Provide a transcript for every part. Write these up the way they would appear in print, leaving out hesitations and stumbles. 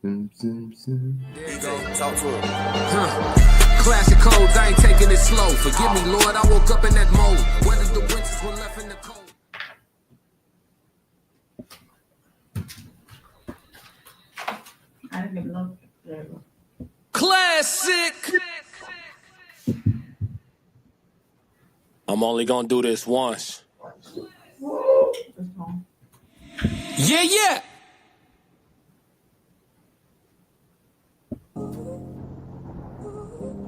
There you go. Talk to him. Classic codes, I ain't taking it slow. Forgive me, Lord, I woke up in that mode. Whether the winters were left in the cold. I didn't even know. Classic. I'm only gonna do this once. Yeah.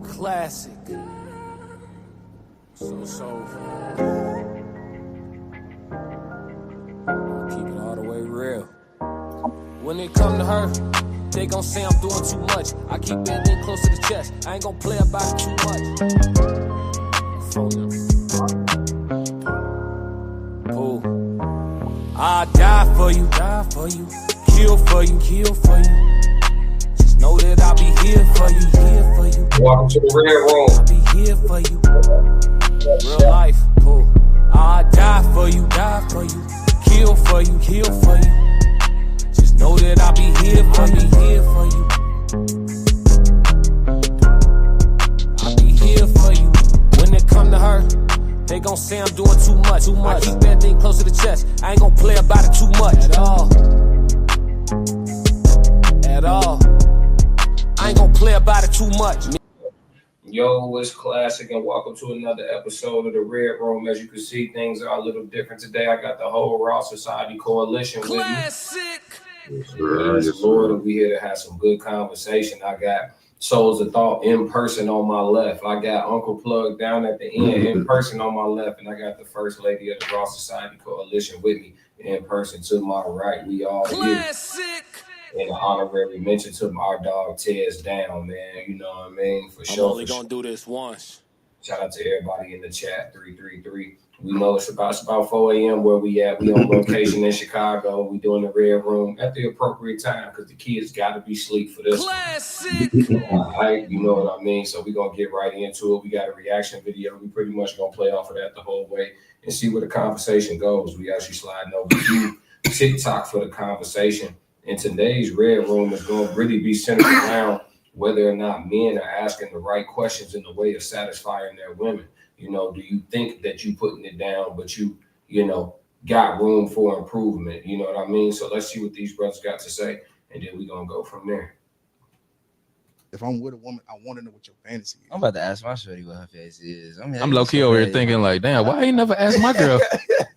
Classic. So. Keep it all the way real. When it come to her, they gon' say I'm doing too much. I keep everything close to the chest. I ain't gon' play about it too much. Ooh. I die for you, kill for you. Just know that I'll be here for you. Welcome to the Red Room. I'll be here for you. Real life, ooh. I die for you, kill for you. Just know that I'll be here for you. I'll be here for you. When it come to her, they gon' say I'm doing too much. I keep everything close to the chest. I ain't gon' play about it too much. At all. I ain't gon' play about it too much. Yo, it's Classic, and welcome to another episode of the Red Room. As you can see, things are a little different today. I got the whole Raw Society Coalition with me. Classic. Yes, Lord, we here to have some good conversation. I got Souls of Thought in person on my left. I got Uncle Plug down at the end in person on my left, and I got the First Lady of the Raw Society Coalition with me in person to my right. We all Classic. here. And an honorary mention to our dog Tez Down, man. You know what I mean? For sure. I'm only gonna do this once. Shout out to everybody in the chat. 333. We know it's about 4 a.m. where we at. We on location in Chicago. We doing the Red Room at the appropriate time because the kids got to be asleep for this. Classic. All right, you know what I mean? So we gonna get right into it. We got a reaction video. We pretty much gonna play off of that the whole way and see where the conversation goes. We actually sliding over to TikTok for the conversation. And today's Red Room is going to really be centered around whether or not men are asking the right questions in the way of satisfying their women. You know, do you think that you putting it down, but you got room for improvement? You know what I mean? So let's see what these brothers got to say, and then we're going to go from there. If I'm with a woman, I want to know what your fantasy is. I'm about to ask my shorty what her fantasy is. I'm low key over here thinking like, damn, why I ain't never asked my girl?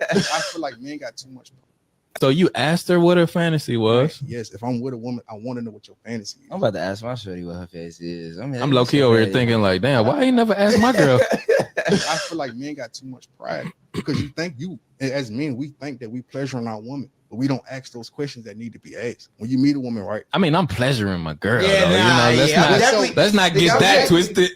I feel like men got too much. So you asked her what her fantasy was? Yes, if I'm with a woman, I want to know what your fantasy is. I'm about to ask my shorty what her fantasy is. I'm low key over here thinking like, damn, why I ain't never asked my girl? I feel like men got too much pride because as men, we think that we pleasuring our woman, but we don't ask those questions that need to be asked. When you meet a woman, right? I mean, I'm pleasuring my girl. Yeah, though. Let's not get that twisted.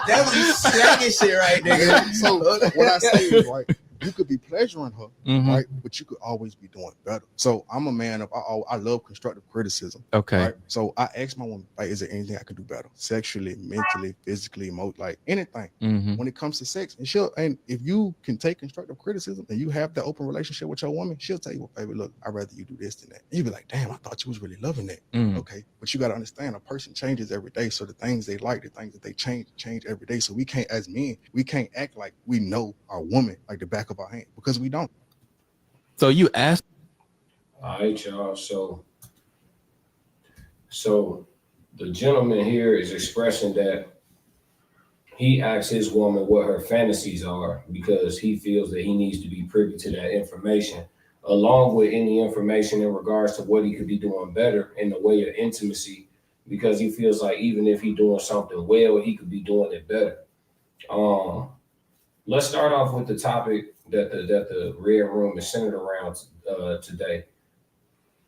Definitely slanging shit right there. So what I say is, right, you could be pleasuring her, right, but you could always be doing better. So I'm a man of I love constructive criticism. Okay. Right? So I ask my woman, like, is there anything I could do better? Sexually, mentally, physically, like anything. When it comes to sex, and if you can take constructive criticism and you have that open relationship with your woman, she'll tell you, well, baby, look, I'd rather you do this than that. And you be like, damn, I thought you was really loving that. Okay. But you got to understand, a person changes every day. So the things they like, the things that they change every day. So we can't, as men, we can't act like we know our woman like the back of our hand, because we don't. So you asked. All right, y'all. So the gentleman here is expressing that he asks his woman what her fantasies are because he feels that he needs to be privy to that information, along with any information in regards to what he could be doing better in the way of intimacy, because he feels like even if he's doing something well, he could be doing it better. Let's start off with the topic that the Red Room is centered around today.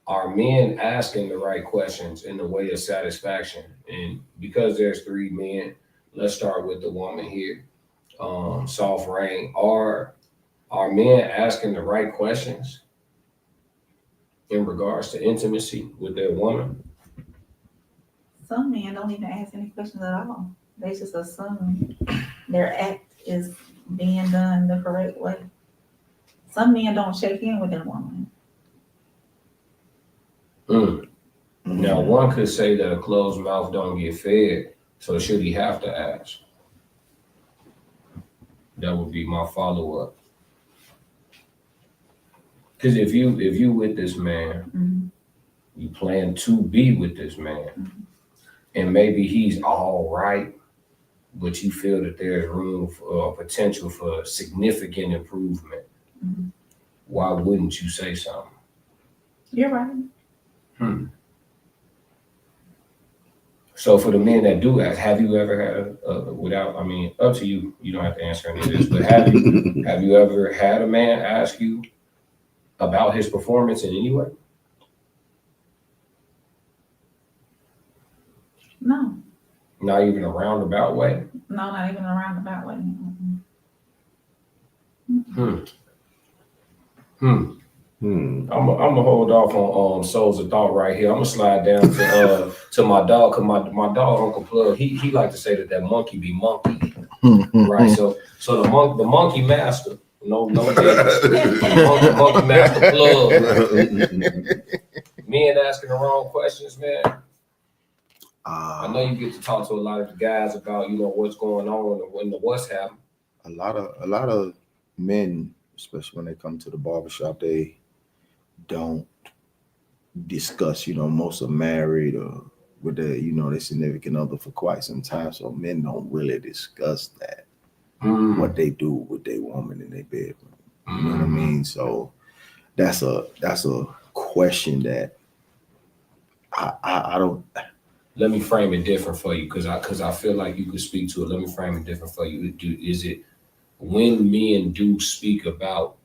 Are men asking the right questions in the way of satisfaction? And because there's 3 men, let's start with the woman here. Soft Rain. Are men asking the right questions in regards to intimacy with their woman? Some men don't even ask any questions at all. They just assume their act is being done the correct way. Some men don't check in with their woman. Now, one could say that a closed mouth don't get fed, so should he have to ask? That would be my follow-up. Because if you with this man, you plan to be with this man, and maybe he's all right, but you feel that there's room for potential for significant improvement, why wouldn't you say something? You're right. So for the men that do ask, have you ever had without, I mean, up to you, you don't have to answer any of this, but have you ever had a man ask you about his performance in any way? No. Not even a roundabout way? No, not even a roundabout way. I'm gonna hold off on Souls of Thought right here. I'm gonna slide down to my dog, cause my dog Uncle Plug, he like to say that monkey be monkey, right? So the monkey master, no monkey master Plug. Men asking the wrong questions, man. I know you get to talk to a lot of the guys about what's going on and what's happening. A lot of men, especially when they come to the barbershop, they don't discuss, most are married or with their, their significant other for quite some time. So men don't really discuss that, what they do with their woman in their bedroom. You know what I mean? So that's a question that I don't. Let me frame it different for you, because I feel like you could speak to it. Let me frame it different for you. Is it when men do speak about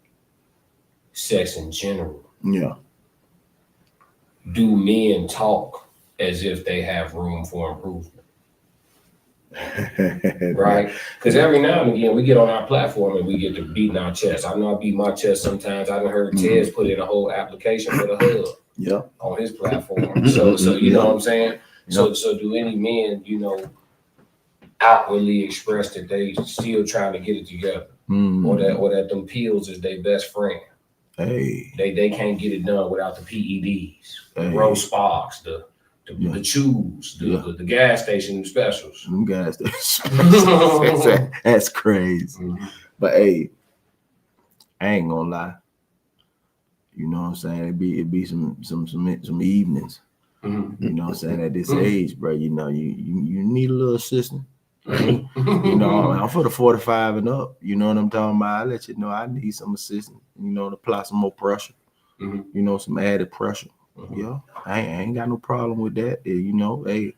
sex in general? Yeah. Do men talk as if they have room for improvement? Right? Because every now and again we get on our platform and we get to beating our chest. I know I beat my chest sometimes. I done heard Tez put in a whole application for the hub. Yeah. On his platform. So you know what I'm saying? So do any men, outwardly express that they still trying to get it together, or that them pills is their best friend? Hey, they can't get it done without the PEDs, the Hey. roast sparks, the chews, the gas station specials. Them guys, that's crazy. But hey, I ain't gonna lie. You know what I'm saying? It'd be some evenings. You know what I'm saying? At this age, bro, you need a little assistance. I'm for the 45 and up. You know what I'm talking about? I let you know I need some assistance. To apply some more pressure. Some added pressure. Yeah, I ain't got no problem with that. Hey,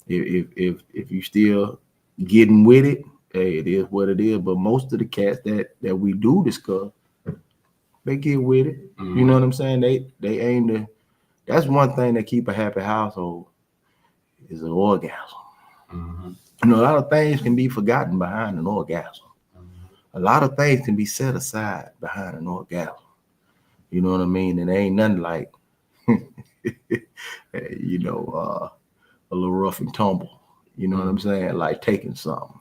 if you still getting with it, hey, it is what it is. But most of the cats that we do discuss, they get with it. You know what I'm saying? They aim to. That's one thing that keep a happy household is an orgasm. A lot of things can be forgotten behind an orgasm. A lot of things can be set aside behind an orgasm. You know what I mean? And there ain't nothing like, a little rough and tumble. You know what I'm saying? Like taking something.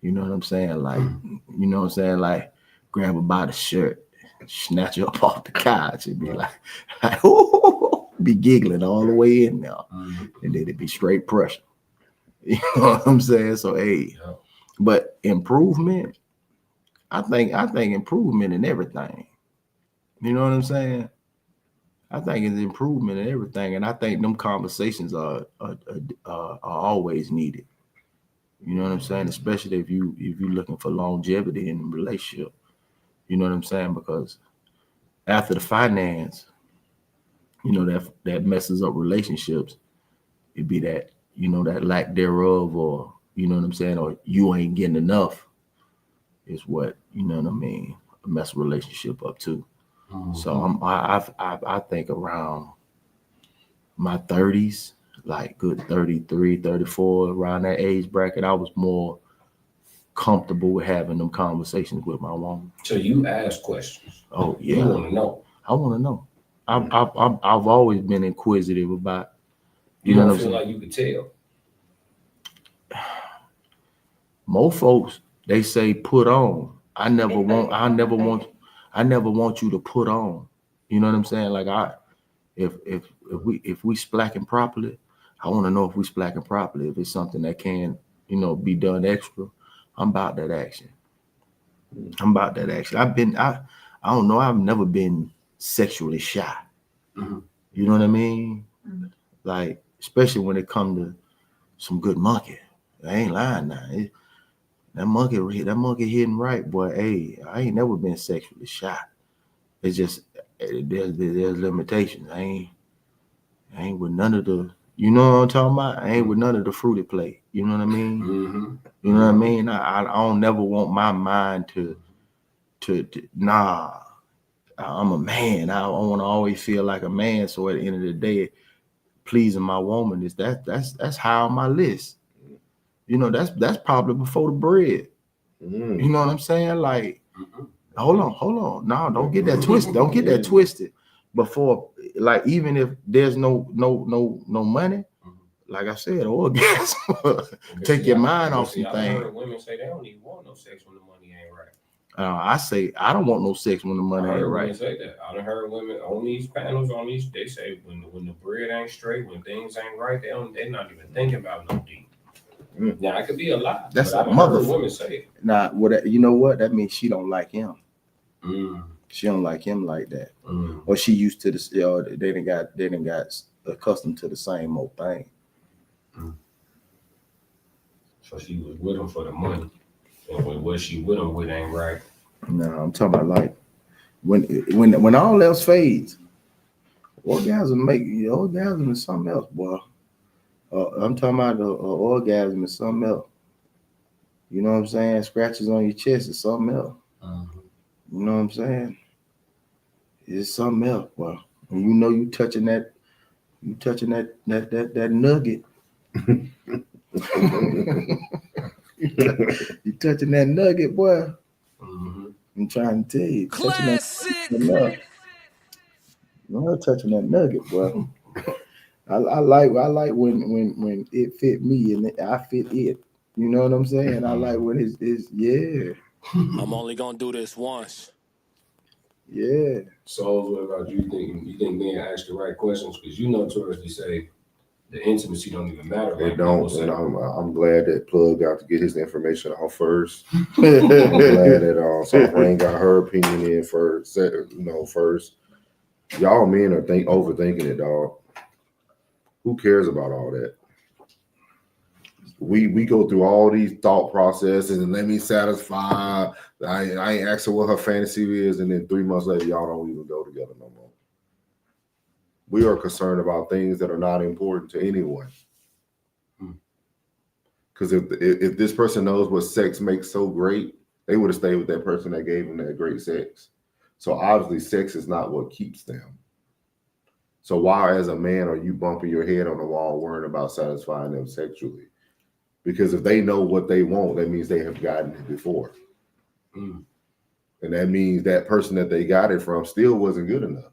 You know what I'm saying? Like, like grab her by the shirt, snatch her up off the couch and be like ooh. Be giggling all the way in there, and then it'd be straight pressure. You know what I'm saying? So hey, but improvement, I think improvement in everything. You know what I'm saying? I think it's improvement in everything, and I think them conversations are always needed. You know what I'm saying? Especially if you're looking for longevity in a relationship. You know what I'm saying? Because after the finance, that messes up relationships. It'd be that, that lack thereof, or, you know what I'm saying? Or you ain't getting enough is what, mess a relationship up too. So I think around my 30s, like good 33, 34, around that age bracket, I was more comfortable with having them conversations with my woman. So you ask questions. Oh yeah. You want to know. I want to know. I've always been inquisitive about. You don't feel like you could tell. Most folks, they say put on. I never want you to put on. You know what I'm saying? Like if if we splacking properly, I want to know if we splacking properly. If it's something that can, be done extra, I'm about that action. I don't know. I've never been sexually shy. Mm-hmm. You know what I mean? Mm-hmm. Like, especially when it comes to some good monkey. I ain't lying now. That monkey hitting right, boy. Hey, I ain't never been sexually shy. It's just there's limitations. I ain't with none of the. You know what I'm talking about? I ain't with none of the fruity play. You know what I mean? Mm-hmm. You know what I mean? I don't never want my mind to nah. I'm a man. I want to always feel like a man. So at the end of the day, pleasing my woman is that's high on my list. That's probably before the bread. You know what I'm saying? Like, hold on. No, don't get that twisted. Don't get that twisted. Before, like, even if there's no money, like I said, orgasm take your mind off some I things. heard women say they don't even want no sex when the money ain't right. I say I don't want no sex when the money ain't right. Women say that. I done heard women on these panels they say when the bread ain't straight, when things ain't right, they're not even thinking about no deep. Now it could be a lie. That's but a I heard motherfucker. women say it. Nah, you know what? That means she don't like him. Mm. She don't like him like that, Mm. or she used to the. They didn't got accustomed to the same old thing. So she was with him for the money, and what she with him with ain't right. No, I'm talking about like when all else fades, orgasm is something else, boy. I'm talking about the orgasm is something else. You know what I'm saying? Scratches on your chest is something else. You know what I'm saying? It's something else, boy. And you touching that nugget. You touching that nugget, boy. Mm-hmm. I'm trying to tell you, Classic. I'm touching that nugget, boy. I like when it fit me and I fit it. You know what I'm saying? I like when it's yeah. I'm only gonna do this once. Yeah. So what about you? You think men ask the right questions? Because you notoriously say the intimacy don't even matter. They Like don't, people say. and I'm glad that Plug got to get his information out first. I'm glad that Soft Rain got her opinion in first. First. Y'all men are overthinking it, dog. Who cares about all that? We go through all these thought processes and let me satisfy. I ain't asking what her fantasy is, and then 3 months later, y'all don't even go together no more. We are concerned about things that are not important to anyone. Because if this person knows what sex makes so great, they would have stayed with that person that gave them that great sex. So obviously, sex is not what keeps them. So why, as a man, are you bumping your head on the wall worrying about satisfying them sexually? Because if they know what they want, that means they have gotten it before. And that means that person that they got it from still wasn't good enough.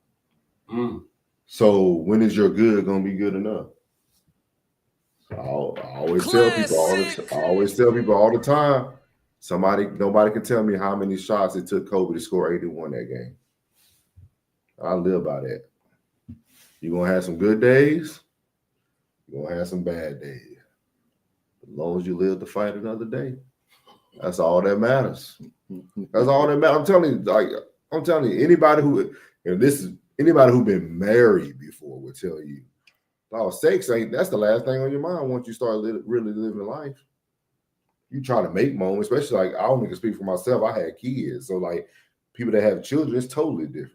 So when is your good going to be good enough? I always tell people all the time. Nobody can tell me how many shots it took Kobe to score 81 that game. I live by that. You're going to have some good days. You're going to have some bad days. As long as you live to fight another day, that's all that matters. That's all that matters. I'm telling you, anybody who been married before will tell you, oh, sex that's the last thing on your mind once you start really living life. You try to make moments, especially like I only can speak for myself. I had kids, so like people that have children, it's totally different.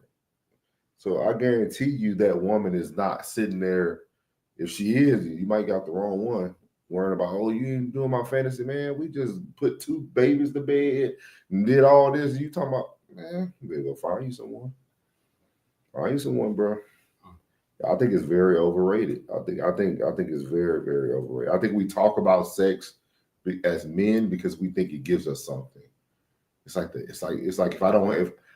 So I guarantee you that woman is not sitting there. If she is, you might got the wrong one. Worrying about, oh, you ain't doing my fantasy, man. We just put 2 babies to bed and did all this. You talking about, man, you better go find you someone. Find you someone, bro. I think it's very overrated. I think it's very, very overrated. I think we talk about sex as men because we think it gives us something. It's like if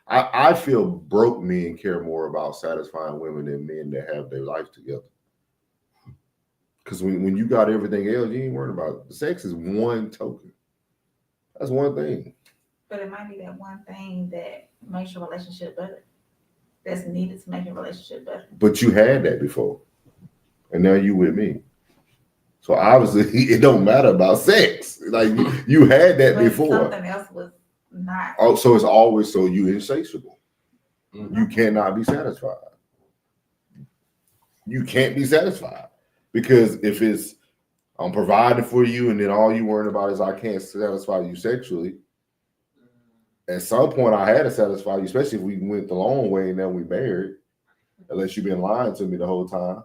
I feel broke men care more about satisfying women than men that have their life together. Because when you got everything else, you ain't worried about it. Sex is one token. That's one thing. But it might be that one thing that makes your relationship better. That's needed to make your relationship better. But you had that before. and now you with me. So obviously it don't matter about sex. Like you had that But before. something else was not. Oh, so it's always so you insatiable. Mhm. You cannot be satisfied. You can't be satisfied because if it's I'm providing for you and then all you worrying about is I can't satisfy you sexually. At some point I had to satisfy you, especially if we went the long way and then we married, unless you've been lying to me the whole time.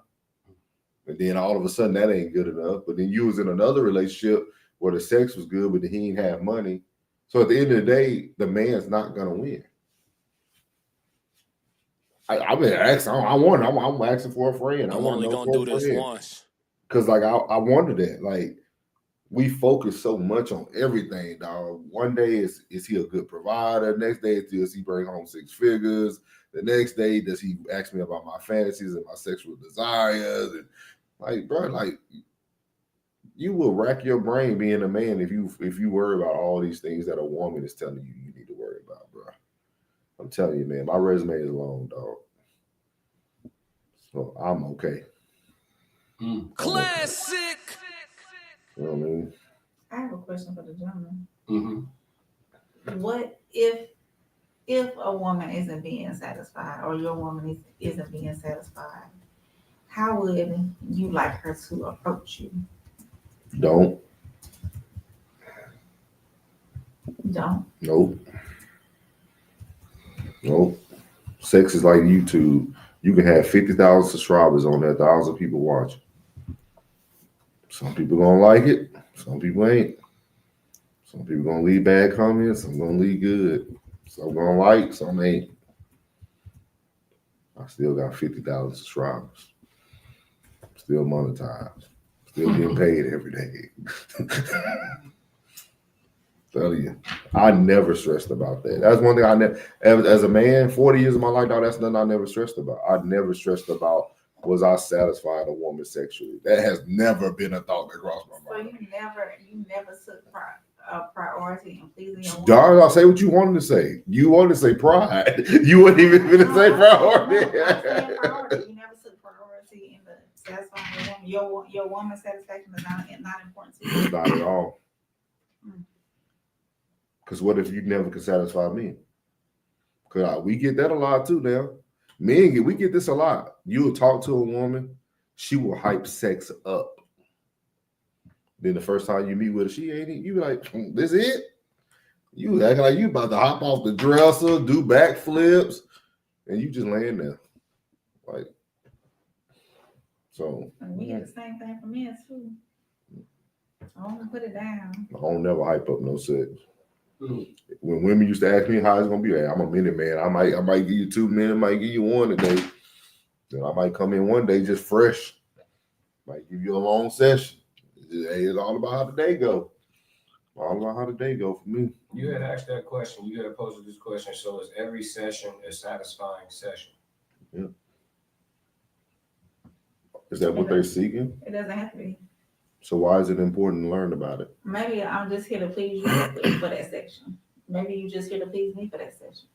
And then all of a sudden that ain't good enough. But then you was in another relationship where the sex was good, but then he didn't have money. So at the end of the day, the man's not gonna win. I've been asking. I'm asking for a friend. I I'm want only to know gonna for do a this friend. once. Cause like I wonder that. Like we focus so much on everything, dog. One day is he a good provider? Next day does he bring home 6 figures? The next day does he ask me about my fantasies and my sexual desires? And like, bro, like you will rack your brain being a man if you worry about all these things that a woman is telling you need to worry about, bro. I'm telling you, man, my resume is long, dog. So I'm okay. Classic. You know what I mean? I have a question for the gentleman. Mm-hmm. What if a woman isn't being satisfied or your woman isn't being satisfied? How would you like her to approach you? Don't. Don't. Nope. Sex is like YouTube. You can have 50,000 subscribers on there, 1,000 people watching. Some people gonna like it, some people ain't. Some people gonna leave bad comments, some gonna leave good. Some gonna like, some ain't. I still got 50,000 subscribers. Still monetized. Still getting paid every day. Tell you, I never stressed about that. That's one thing I never, as a man, 40 years of my life, dog, that's nothing I never stressed about. I never stressed about was I satisfying a woman sexually. That has never been a thought that crossed my So mind. you never took priority in pleasing your woman. Darn, I'll say what you wanted to say. You wanted to say pride. You wouldn't even gonna say priority. I'm saying priority. You never took priority in the satisfying your woman. Your woman's satisfaction is not important to you. Not at all. Because what if you never could satisfy me? Because we get that a lot too now. We get this a lot. You'll talk to a woman, she will hype sex up. Then the first time you meet with her, she ain't it. You be like, this it? You acting like you about to hop off the dresser, do backflips, and you just laying there. Like, so. And we get the same thing from men too. I don't put it down. I don't never hype up no sex. When women used to ask me how it's gonna be, hey, I'm a minute man. I might give you 2 minutes, might give you 1 today. Then I might come in one day just fresh. Might give you a long session. It's all about how the day go. All about how the day go for me. You had asked that question. You had posed this question. So is every session a satisfying session? Yeah. Is that what they're seeking? It doesn't have to be. So why is it important to learn about it? Maybe I'm just here to please you for that section. Maybe you just here to please me for that section.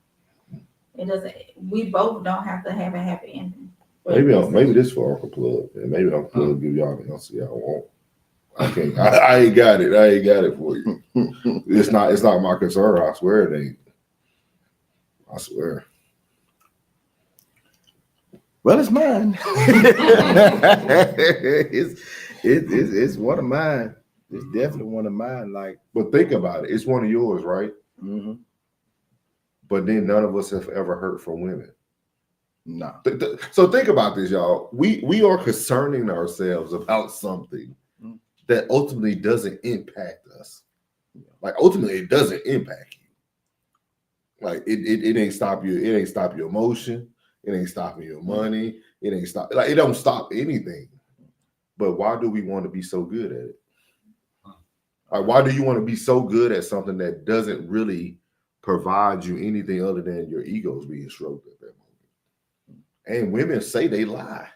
It doesn't. We both don't have to have a happy ending. Maybe this for Uncle Plug. And maybe Uncle Plug give y'all the answer y'all want. I can't. I ain't got it. I ain't got it for you. It's not my concern. I swear it ain't. I swear. Well, it's mine. It's one of mine. It's definitely one of mine. Like, but think about it. It's one of yours, right? mm-hmm. But then none of us have ever heard from women. No. So think about this, y'all. We are concerning ourselves about something that ultimately doesn't impact us. Like ultimately, it doesn't impact you. Like it ain't stop you. It ain't stop your emotion. It ain't stopping your money. It ain't stop. Like it don't stop anything. But why do we want to be so good at it? Like, why do you want to be so good at something that doesn't really provide you anything other than your egos being stroked at that moment? And women say they lie.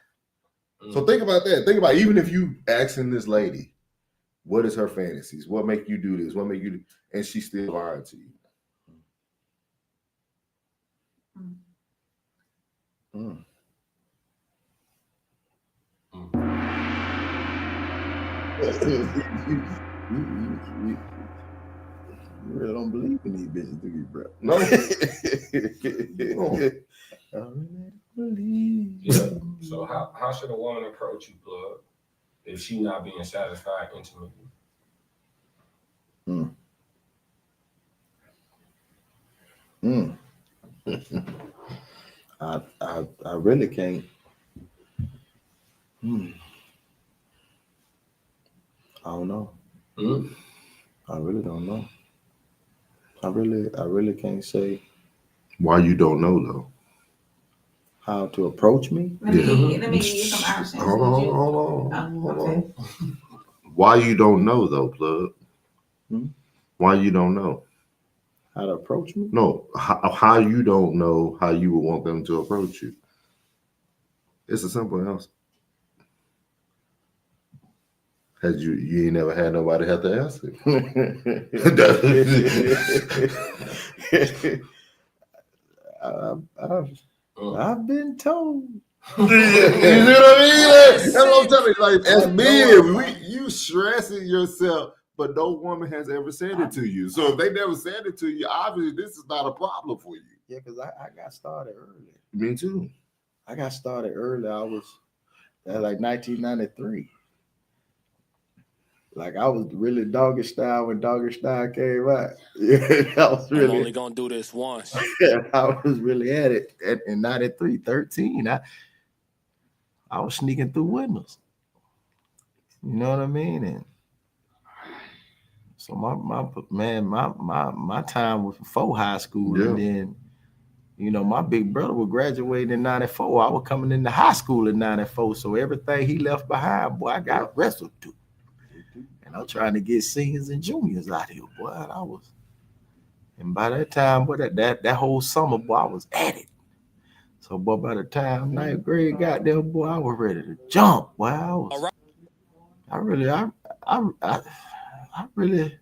So think about that. Think about even if you asking this lady, what is her fantasies? What make you do this? What make you do? And she's still lying to you. You really don't believe in these bitches, do you, bro? No. I really believe. Yeah. So how should a woman approach you, Plug, if she not being satisfied intimately? I really can't. I don't know. I really don't know. I really can't say Why you don't know though? how to approach me. Let me give you some options. Hold Okay. on. Why you don't know though, Plug? Why you don't know? How to approach me? No, how you don't know how you would want them to approach you. It's a simple answer. You ain't never had nobody have to answer it. I've been told. You know what I mean? That's what I'm telling you. Like, as men, you stressing yourself, but no woman has ever said it to you. So if they never said it to you, obviously this is not a problem for you. Yeah, because I got started early. Me too. I got started early. I was like 1993. Like I was really Doggy Style when Doggy Style came out. Yeah, I was really. I'm only gonna do this once. I was really at it in 93, 13. I was sneaking through windows. You know what I mean? And so my time was before high school, and then my big brother was graduating in 94. I was coming into high school in 94. So everything he left behind, boy, I got wrestled to. And I'm trying to get seniors and juniors out here, boy. And by that time, boy, that whole summer, boy, I was at it. So, boy, by the time ninth grade got there, boy, I was ready to jump. Boy, I really,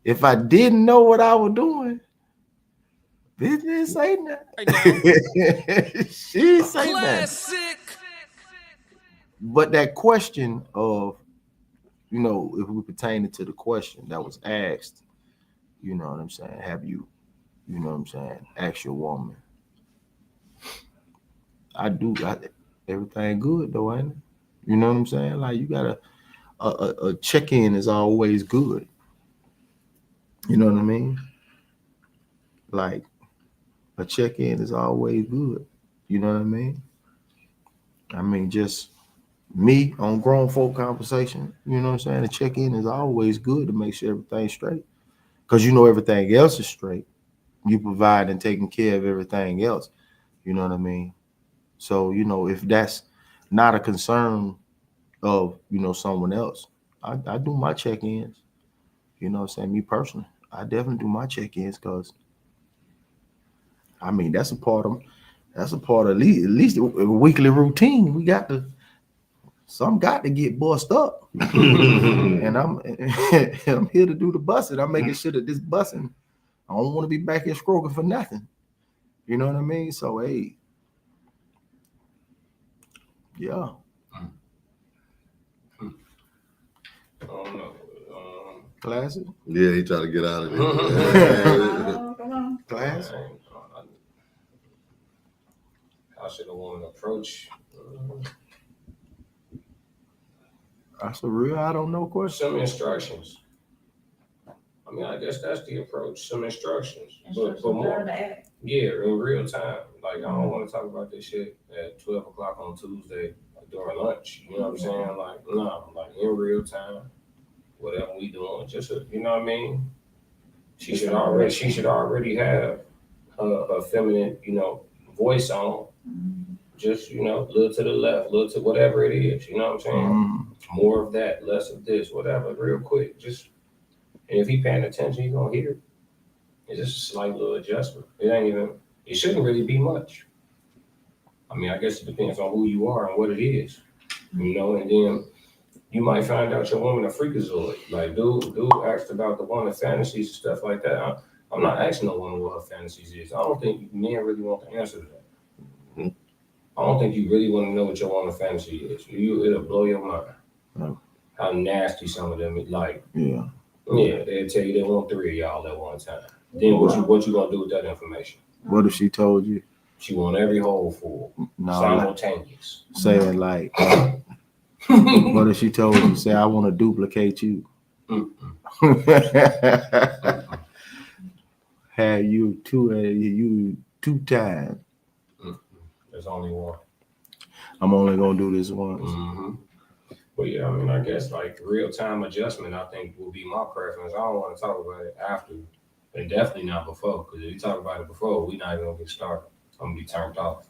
if I didn't know what I was doing, business say nothing. She say nothing. But that question of, if we pertain it to the question that was asked, you know what I'm saying? Have you, ask your woman? I do. Everything good though, ain't it? You know what I'm saying? Like you got a check-in is always good. You know what I mean? Like a check-in is always good. You know what I mean? I mean, just me on grown folk conversation, you know what I'm saying? A check-in is always good to make sure everything's straight. Because everything else is straight. You provide and taking care of everything else. You know what I mean? So, if that's not a concern of, someone else, I do my check-ins. You know what I'm saying? Me personally, I definitely do my check-ins because, I mean, that's a part of at least a weekly routine. We got to, some got to get bussed up. And I'm here to do the bussing. I'm making sure that this bussing, I don't want to be back here stroking for nothing. You know what I mean? So, hey, yeah. I don't know. Classic. Yeah, he tried to get out of there. Come on. Classic. How should a woman approach? That's a real I don't know question. Some instructions. I mean, I guess that's the approach. Some instructions. But more. Yeah, in real time. Like, I don't want to talk about this shit at 12 o'clock on Tuesday during lunch. You know what I'm saying? Like, no, like in real time, whatever we doing, just, you know what I mean? She should already have a feminine, voice on. Just, a little to the left, little to whatever it is. You know what I'm saying? More of that, less of this, whatever, real quick. Just, and if he paying attention, he's going to hear it. It's just a slight little adjustment. It shouldn't really be much. I mean, I guess it depends on who you are and what it is, and then you might find out your woman a freakazoid. Like, dude asked about the woman fantasies and stuff like that. I'm not asking no woman what her fantasies is. I don't think men really want the answer to that. I don't think you really want to know what your woman fantasy is. It'll blow your mind. No. how nasty some of them like. Yeah. Yeah, they'll tell you they want 3 of y'all at one time. Then what you gonna do with that information? What if she told you? She want every hole full, No, simultaneous. saying like, what if she told you, say, I want to duplicate you? Had you two times. There's only one. I'm only gonna do this once. Mm-hmm. But yeah, I mean, I guess like real time adjustment, I think will be my preference. I don't want to talk about it after, and definitely not before. Because if you talk about it before, we're not even gonna get started. I'm gonna be turned off.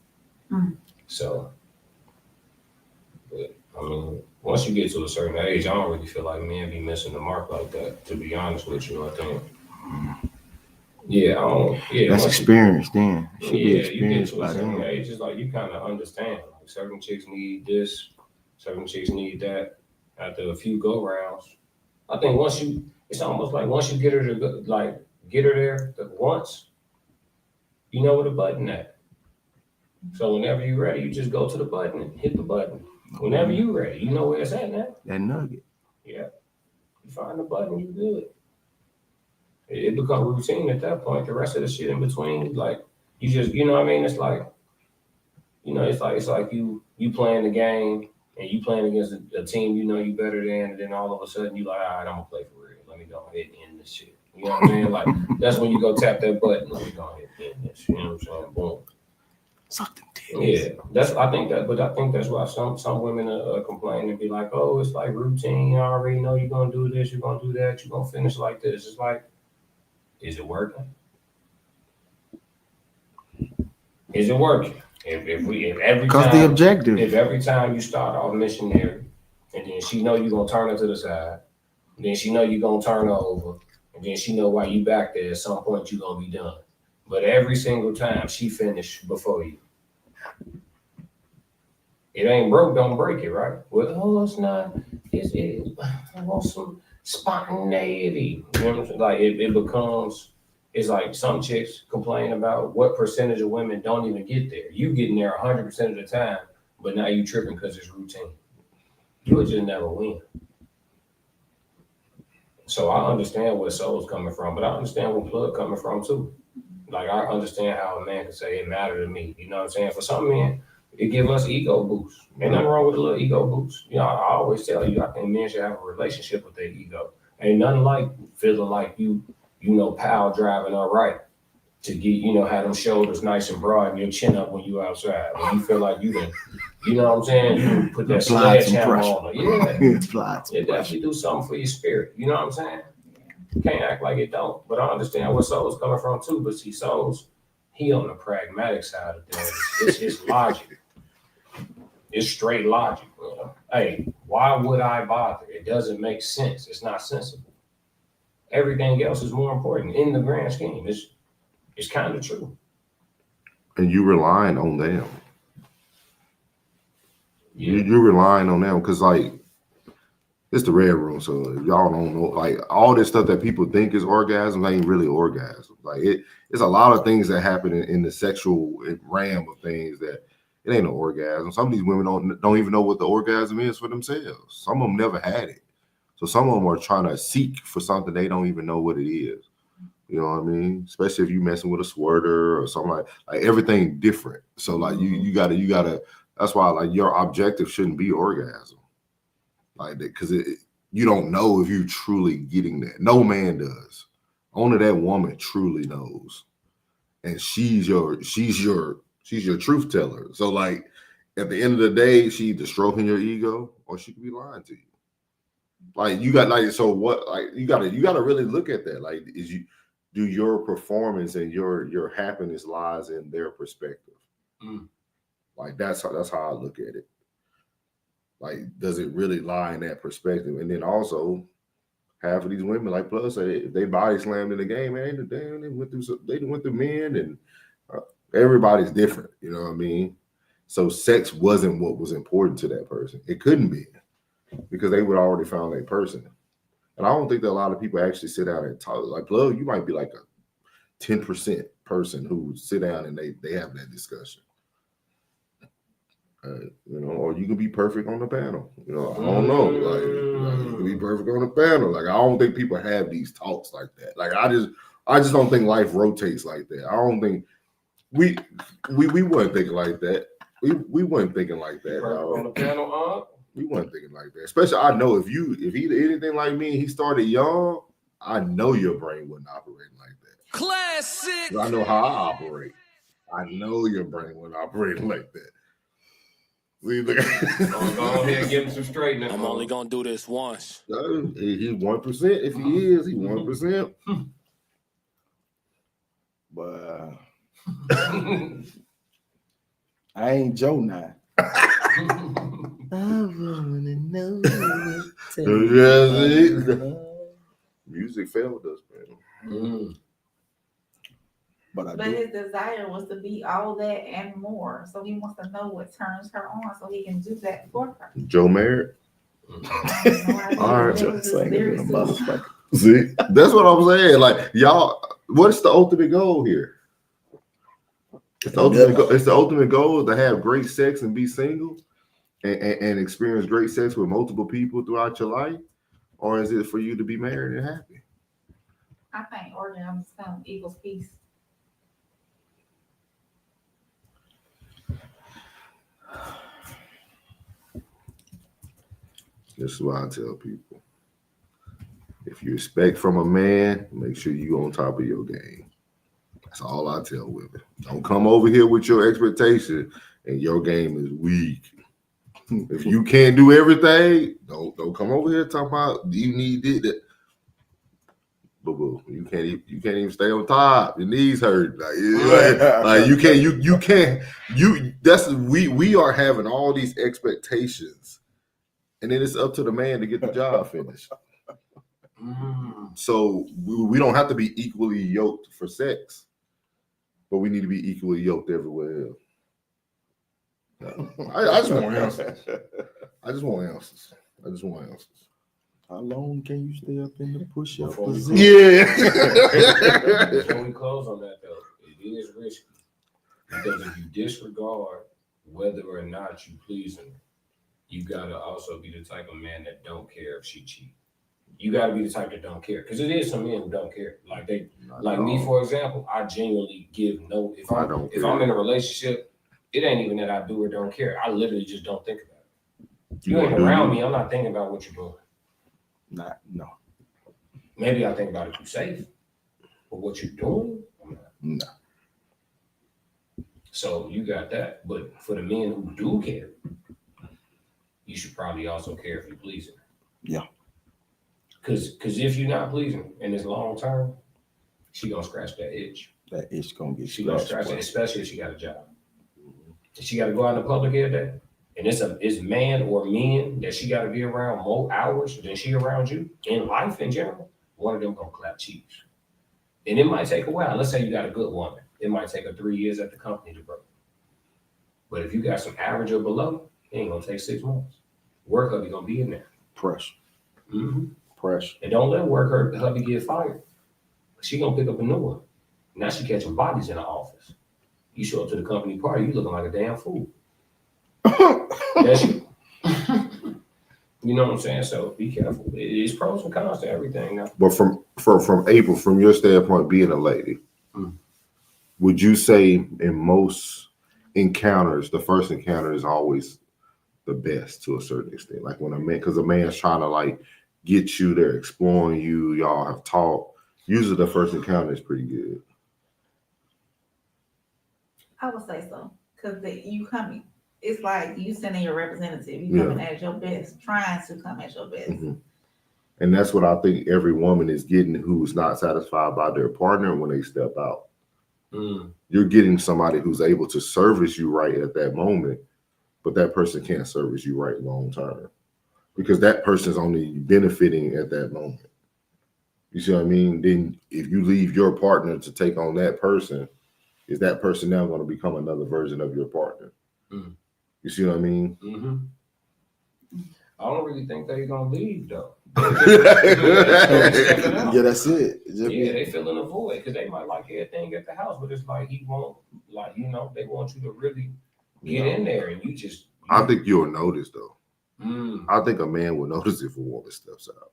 Mm. So, but I mean, once you get to a certain age, I don't really feel like men be missing the mark like that. To be honest with you, I think. Yeah, I don't. Yeah, That's experience then. Yeah, Should be you get experienced to a by certain then. age, it's like you kind of understand. Like certain chicks need this, certain chicks need that. After a few go rounds, I think it's almost like once you get her to get her there once, you know where the button at. So whenever you're ready, you just go to the button and hit the button. Whenever you're ready, you know where it's at now. That nugget. Yeah, you find the button, you good. It become routine at that point. The rest of the shit in between, like you just, you know what I mean? It's like, you know, it's like you playing the game and you playing against a team you know you better than, and then all of a sudden you like, all right, I'm gonna play for real. Let me go ahead and end this shit. You know what I mean? Like that's when you go tap that button. Let me go ahead and end this. You know what I'm saying? Boom. Something titties. Yeah, I think that's why some women complain and be like, oh, it's like routine. You already know you're gonna do this, you're gonna do that, you're gonna finish like this. It's like, is it working? Is it working? If every Because time the objective. if every time you start off missionary, and then she know you're gonna turn her to the side, and then she know you're gonna turn her over, and then she know why you back there, at some point you're gonna be done. But every single time she finished before you. It ain't broke, don't break it, right? Well, oh, it's not. I want some spontaneity. You know what I'm saying? Like it becomes. It's like some chicks complain about what percentage of women don't even get there. You getting there 100% of the time, but now you tripping because it's routine. You would just never win. So I understand where Soul's coming from, but I understand where Plug coming from too. Like I understand how a man can say it mattered to me. You know what I'm saying? For some men, it give us ego boost. Ain't nothing wrong with a little ego boost. You know, I always tell you, I think men should have a relationship with their ego. Ain't nothing like feeling like you know, pal driving all right to get, you know, have them shoulders nice and broad and your chin up when you outside. When you feel like you can, you know what I'm saying? You can put that sledgehammer on her. Yeah. It definitely do something for your spirit. You know what I'm saying? Can't act like it don't. But I understand where Soul's coming from too. But see, Soul's, he on the pragmatic side of things. It's his logic. It's straight logic. You know? Hey, why would I bother? It doesn't make sense. It's not sensible. Everything else is more important in the grand scheme. It's kind of true. And you relying on them. Yeah. You're relying on them because, like, it's the red room. So if y'all don't know, like, all this stuff that people think is orgasm ain't really orgasm. Like, it's a lot of things that happen in the sexual realm of things that it ain't no orgasm. Some of these women don't even know what the orgasm is for themselves. Some of them never had it. So some of them are trying to seek for something they don't even know what it is. You know what I mean? Especially if you messing with a squirter or something like everything different. So like you gotta. That's why like your objective shouldn't be orgasm, like that, because you don't know if you're truly getting that. No man does. Only that woman truly knows, and she's your truth teller. So like at the end of the day, she either stroking your ego or she could be lying to you. Like you got like so what like you gotta really look at that. Like do your performance and your happiness lies in their perspective. Like that's how I look at it. Like does it really lie in that perspective? And then also half of these women, like Plus say, if they body slammed in the game, man, they went through men, and everybody's different. You know what I mean? So sex wasn't what was important to that person. It couldn't be. Because they would already found that person. And I don't think that a lot of people actually sit down and talk. Like Plug, you might be like a 10% person who sit down and they have that discussion. You know, or you can be perfect on the panel. You know, I don't know. Like you can be perfect on the panel. Like I don't think people have these talks like that. Like I just don't think life rotates like that. I don't think we weren't thinking like that. We weren't thinking like that. On the panel, we weren't thinking like that. Especially I know if he anything like me and he started young, I know your brain wasn't operating like that. Classic. I know how I operate. I know your brain wasn't operating like that. Go ahead and give him some straightening. I'm only gonna do this once. He's 1%. If he is, he's 1%. But I ain't Joe now. Music failed us, man. But his desire was to be all that and more. So he wants to know what turns her on so he can do that for her. Joe married? All right. See, that's what I'm saying. Like, y'all, what's the ultimate goal here? It's the ultimate goal is to have great sex and be single and experience great sex with multiple people throughout your life? Or is it for you to be married and happy? I think orgasm equals peace. This is what I tell people. If you expect from a man, make sure you on top of your game. That's all I tell women. Don't come over here with your expectation and your game is weak. If you can't do everything, don't come over here talking about you need it. Boo-boo. You can't even stay on top. Your knees hurt. Like you can't. We are having all these expectations. And then it's up to the man to get the job finished. So we don't have to be equally yoked for sex, but we need to be equally yoked everywhere else. I just want answers. I just want answers. How long can you stay up in the push-up position? Before we close on that, though, it is risky. Because if you disregard whether or not you please her, you gotta also be the type of man that don't care if she cheats. You gotta be the type that don't care, because it is some men who don't care. Like me, for example, I genuinely give no. If I'm in a relationship, it ain't even that I do or don't care. I literally just don't think about it. You ain't around me, I'm not thinking about what you're doing. No. Maybe I think about if you're safe, but what you're doing, I'm not. No. So you got that, but for the men who do care, you should probably also care if you're pleasing. Yeah. Cause if you're not pleasing in this long term, she gonna scratch that itch. That itch gonna get she gonna scratch it, especially if she got a job. If she got to go out in the public every day, and it's man or men that she got to be around more hours than she around you in life in general. One of them gonna clap cheeks, and it might take a while. Let's say you got a good woman, it might take her 3 years at the company to grow. But if you got some average or below, it ain't gonna take 6 months. Work hubby gonna be in there. Pressure. Mm-hmm. Pressure. And don't let work hubby get fired. She gonna pick up a new one. Now she catching bodies in the office. You show up to the company party, you looking like a damn fool. That's you. You know what I'm saying? So be careful. It's pros and cons to everything now. But from April, from your standpoint, being a lady, would you say in most encounters, the first encounter is always the best to a certain extent? Like when because a man's trying to like get you, they're exploring you, y'all have talked. Usually the first encounter is pretty good. I would say so, because you coming. It's like you sending your representative. You coming at your best, trying to come at your best. Mm-hmm. And that's what I think every woman is getting who's not satisfied by their partner when they step out. You're getting somebody who's able to service you right at that moment, but that person can't service you right long term because that person's only benefiting at that moment. You see what I mean? Then if you leave your partner to take on that person, is that person now going to become another version of your partner? You see what I mean? Mm-hmm. I don't really think they're going to leave, though. Yeah, that's it. They filling a void because they might like everything at the house, but it's like he won't, like, you know, they want you to really get in there and you just I think you'll notice though. Mm. I think a man will notice if a woman steps out.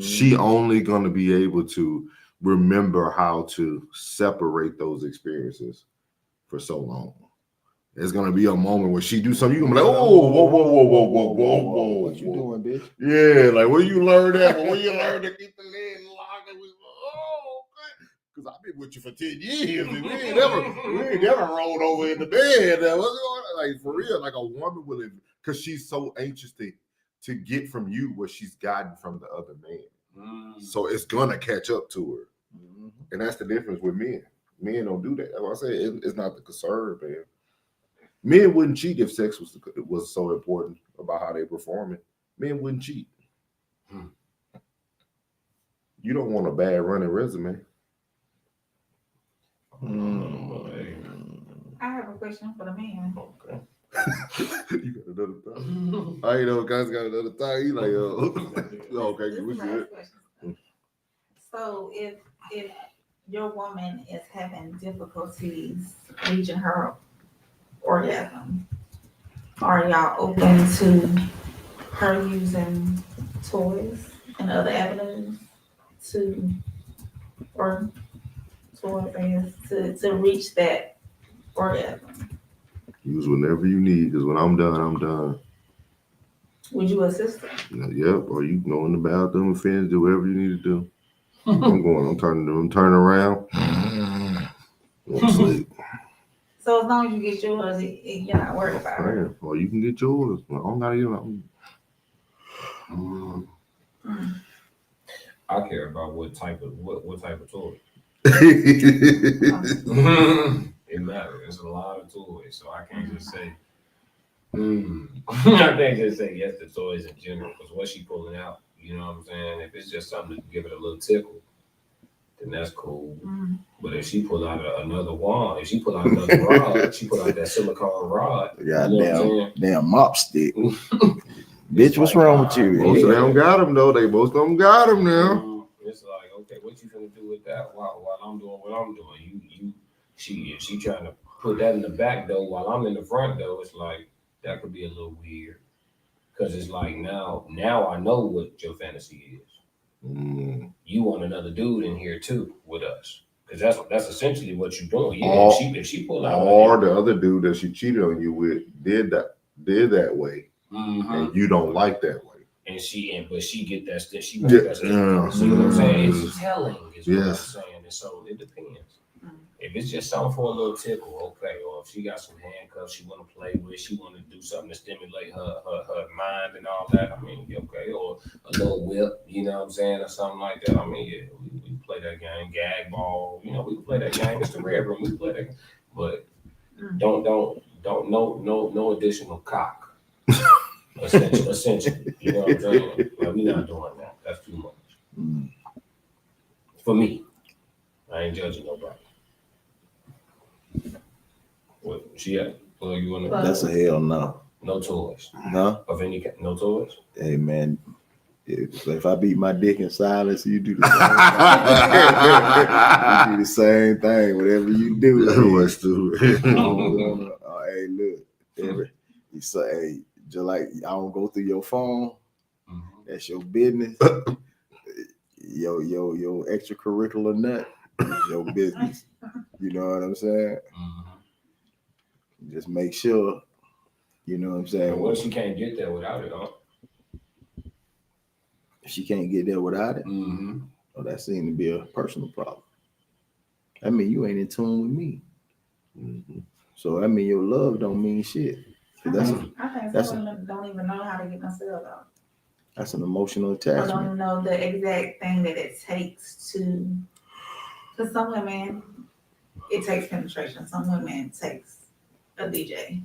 She only going to be able to remember how to separate those experiences for so long. There's going to be a moment where she do something, you're going to be like, oh, whoa. What you doing, bitch? Yeah, like where you learn that? Where you learn to keep the leg locked? Oh, okay. Because I've been with you for 10 years and we ain't never rolled over in the bed. What's going on? Like for real, like a woman will, because she's so anxious to get from you what she's gotten from the other man. So it's gonna catch up to her. And that's the difference with men. Men don't do that. Like I said, it's not the concern, man. Men wouldn't cheat if sex was so important about how they perform it. Men wouldn't cheat. You don't want a bad running resume. I have a question for the man. Okay. You got another thought? I know guys got another thought. He like, okay, This we is my good. last question. So if your woman is having difficulties reaching her orgasm, are y'all open to her using toys and other avenues to reach that orgasm? Use whenever you need, because when I'm done, I'm done. Would you assist her? Yep, or you can go in the bathroom and finish, do whatever you need to do. I'm turning around. Go to sleep. So as long as you get yours, you're not worried about her. Or you can get yours. I don't gotta I care about what type of toy. It matters. There's a lot of toys, so I can't just say. I can't just say yes to toys in general because what she pulling out, you know what I'm saying? If it's just something to give it a little tickle, then that's cool. But if she pull out another wand, if she pull out another rod, she pull out that silicone rod. Damn mop stick. Bitch, what's wrong with you? Most of them got them though. Most of them got them now. It's like, okay, what you gonna do with that while I'm doing what I'm doing? If she trying to put that in the back door while I'm in the front door, it's like that could be a little weird. Cause it's like now I know what your fantasy is. You want another dude in here too with us. Cause that's essentially what you're doing. Yeah, if she pull out or the other dude that she cheated on you with did that way. And you don't like that way. But she get that still. She wants that still. See what I'm saying? It's telling is what I'm saying. And so it depends. If it's just something for a little tickle, okay. Or if she got some handcuffs she want to play with, she want to do something to stimulate her mind and all that. I mean, okay. Or a little whip, you know what I'm saying, or something like that. I mean, yeah, we play that game, gag ball. You know, we can play that game. It's the red room. We play that, but don't no additional cock. Essentially, you know what I'm saying? Like, we're not doing that. That's too much. For me, I ain't judging nobody. What she at? Well, you want to? That's a hell no. No toys. No. Of any kind. No toys. Hey man, if I beat my dick in silence, you do the same thing. You do the same thing. Whatever you do. What's stupid? Hey, look. You say, just like I don't go through your phone. That's your business. Your extracurricular nut is your business. You know what I'm saying? Just make sure. You know what I'm saying? What if she can't get there without it, huh? If she can't get there without it, well, that seems to be a personal problem. I mean, you ain't in tune with me. So I mean, your love don't mean shit. I think some women don't even know how to get themselves out. That's an emotional Or attachment. don't know the exact thing that it takes to. Because some women, it takes penetration. Some women it takes a DJ.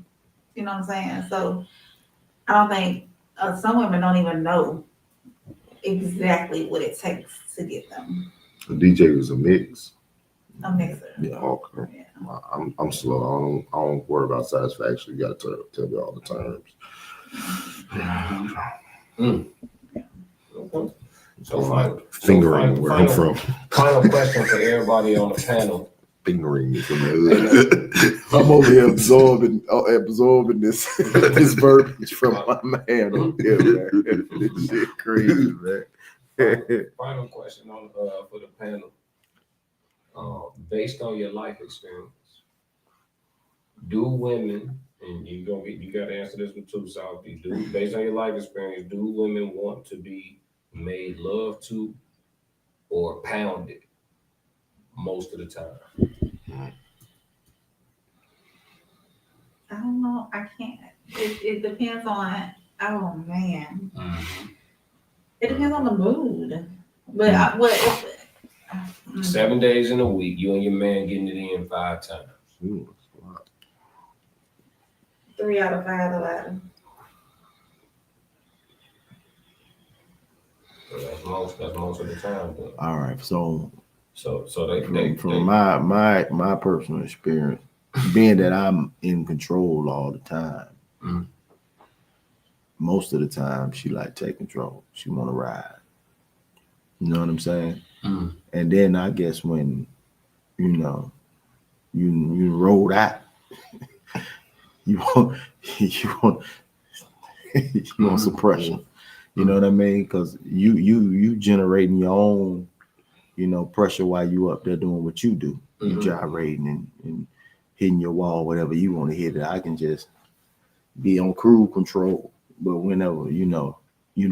You know what I'm saying? So I don't think some women don't even know exactly what it takes to get them. The DJ was a mix. A mixer. Yeah. Okay. Yeah. I'm slow. I don't worry about satisfaction. You gotta tell me all the terms. So fingering where I'm from. Final question for everybody on the panel. fingering is in the hood. I'm over here absorbing this this verbiage from my man over here, man. This shit crazy, man. Final question on for the panel. Based on your life experience, do women, and you got to answer this with two Southie, based on your life experience, do women want to be made love to or pounded most of the time? I don't know. I can't. It depends on. Oh man. It depends on the mood. But what? 7 days in a week, you and your man getting it in 5 times. 3 out of 5 allowed. So that's most of the time. Though. All right, so they from my personal experience, being that I'm in control all the time, most of the time she like take control. She want to ride. You know what I'm saying? And then I guess when you rolled out, you want some pressure. You know what I mean? Because you generating your own, pressure while you up there doing what you do. You gyrating and hitting your wall, whatever you want to hit it. I can just be on cruise control. But whenever, you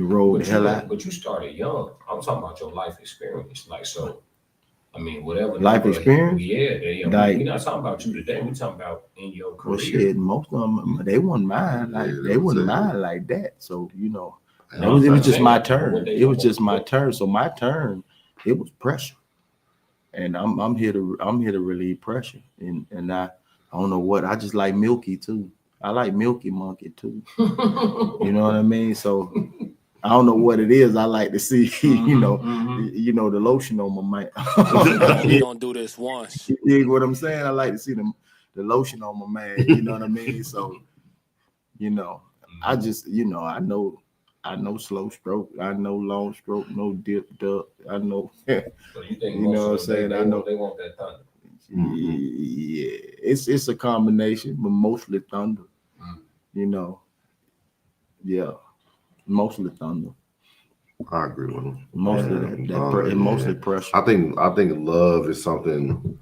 roll the hell out. But you started young. I'm talking about your life experience. Like, so, I mean, whatever. Life experience? Yeah. Like, we're not talking about you today. We're talking about in your career. Well, shit, most of them, they wouldn't mind. They wouldn't mind like that. So, it was just my turn. It was just my turn. So my turn, it was pressure. And I'm here to relieve pressure. And I don't know what, I just like Milky too. I like Milky Monkey too. You know what I mean? So I don't know what it is. I like to see, the lotion on my man. We gonna do this once. You dig what I'm saying? I like to see the lotion on my man. You know what I mean? So, I just, I know slow stroke. I know long stroke. No dip duck. I know. So you think you know what I'm saying? I know they want that thunder. Yeah, it's a combination, but mostly thunder. Yeah, mostly thunder. I agree with him. Mostly mostly pressure. I think love is something.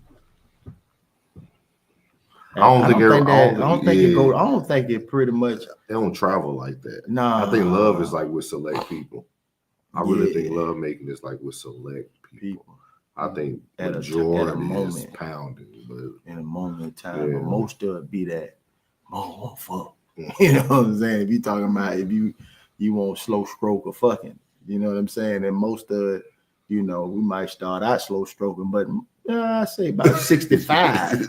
I don't think it pretty much. They don't travel like that. Nah, I think love is like with select people. I really think love making is like with select people. I think majority is pounding, but in a moment in time, but most of it be that. Oh, fuck. You know what I'm saying? If you talking about if you want slow stroke or fucking, you know what I'm saying? And most of it, we might start out slow stroking, but I say about 65.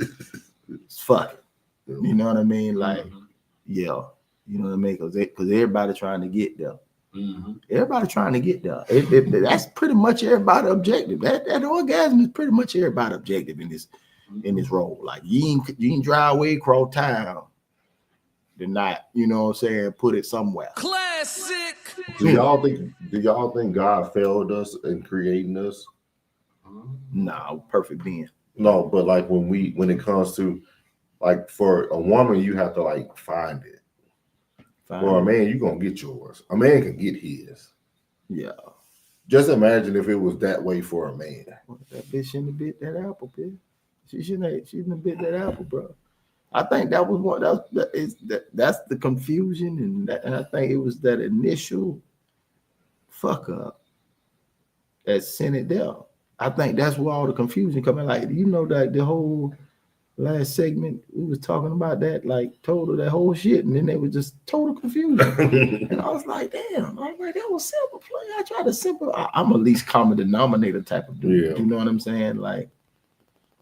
It's fucking. You know what I mean? Like, yeah. You know what I mean? Because everybody trying to get there. Everybody trying to get there. That's pretty much everybody objective. That orgasm is pretty much everybody objective in this role. Like you ain't drive away across town. Than not, you know what I'm saying, put it somewhere. Classic. Do y'all think God failed us in creating us? No, perfect being. No, but like when it comes to like for a woman, you have to like find it. For a man, you're gonna get yours. A man can get his. Yeah. Just imagine if it was that way for a man. That bitch shouldn't have bit that apple, bitch. She shouldn't have bit that apple, bro. I think that was what that's the confusion, and I think it was that initial fuck up that sent it there. I think that's where all the confusion coming. Like that the whole last segment we was talking about that, like total that whole shit, and then they was just total confusion. And I was like, damn, I was like, that was simple play. I tried to simple. I'm a least common denominator type of dude. Yeah. You know what I'm saying? Like.